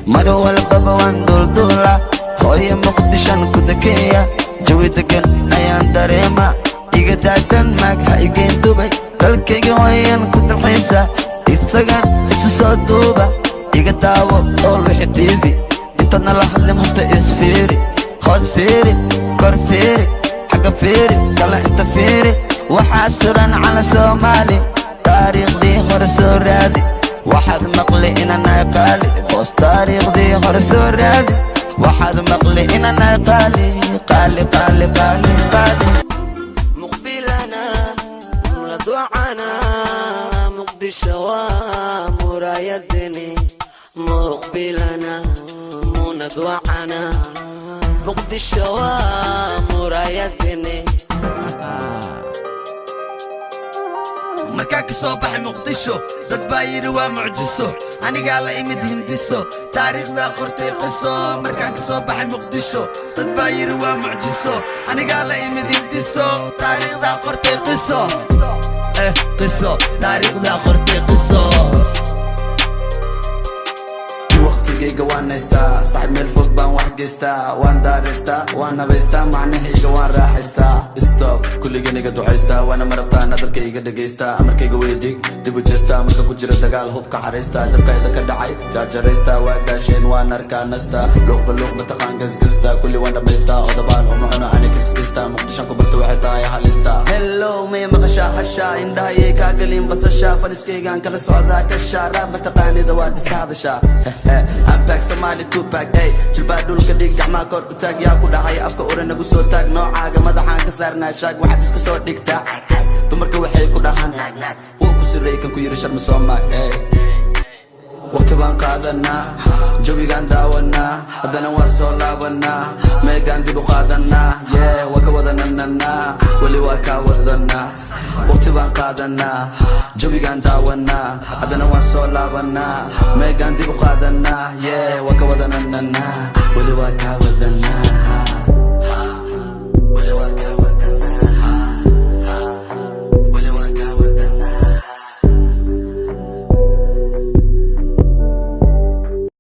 maro walbaba waan duulduula hooyo muqdishan ku dakeeya jawi degan ayaan dareema iga daagtan maag ha igeen dubay dalkayga hooyan ku dalxiisa isagan isu soo duuba iga daawo ool wixi tv intadna la hadlim horta isfiiri hoos fiiri kor fiiri xagga fiiri kala inta fiiri waxaa suran cala soomaali taariikhdii hore soo raadi waxaad maqli inanahay qaali boos taariikhdii hore soo raadi waxaad maqli inanahay qaali qaali qaali qaali qaali muqbilana muladwacana muqdisho waa muraayadini muqbilana munadwacana muqdisho waa muraayadini markaa ka soo baxay muqdisho dad baa yidhi waa mucjiso anigaa la imid hindiso taariikhdaa qortay qiso markaa ka soo baxay muqdisho dad baa yidhi waa mucjiso anigaa la imid hindiso taariikhdaa qortay qiso qiso taariikhdaa qortay qiso waqtigayga waan haystaa saxib meel fog baan wax geystaa waan daareystaa waan nabaystaa macnahayga waan raaxaystaa stop kulliganiga ducaystaa waana marabtaa nadarkayga dhagaystaa amarkayga weedig dib u jeestaa marka ku jira dagaal hubka xaraystaa dabkayda ka dhacay jaajaraystaa waa daasheen waan arkaa nastaa luuqba luuqba taqaan gasgastaa kulli waan dhammaystaa odabaal uma cuno ani kisgistaa muqdishan ku barta waxay tahay halistaa hello maya maqashaa hashaa indhahayay kaa gelin basashaa faniskaygaan kala socdaa ka shaaraa mataqaanida waad iska hadashaa Pack Somali 2-pack ay jilbaa dhulka dhig gacmaha kor u taag yaa ku dhahay afka ura nagu soo taag noocaaga madaxaan ka saarnaa shaag waxaad iska soo dhigtaa dumarka waxay ku dhahaan wuu ku siray kan ku yiri sharma soo maag waqti baan qaadanaa jawigaan daawanaa haddana waan soo laabanaa meegaan dib u qaadanaa waa ka wadanananaa weli waa kaa wadanaa waqti baan qaadanaa jawigaan daawanaa haddana waan soo laabanaa meegaan dib u qaadanaa waa ka wadanananaa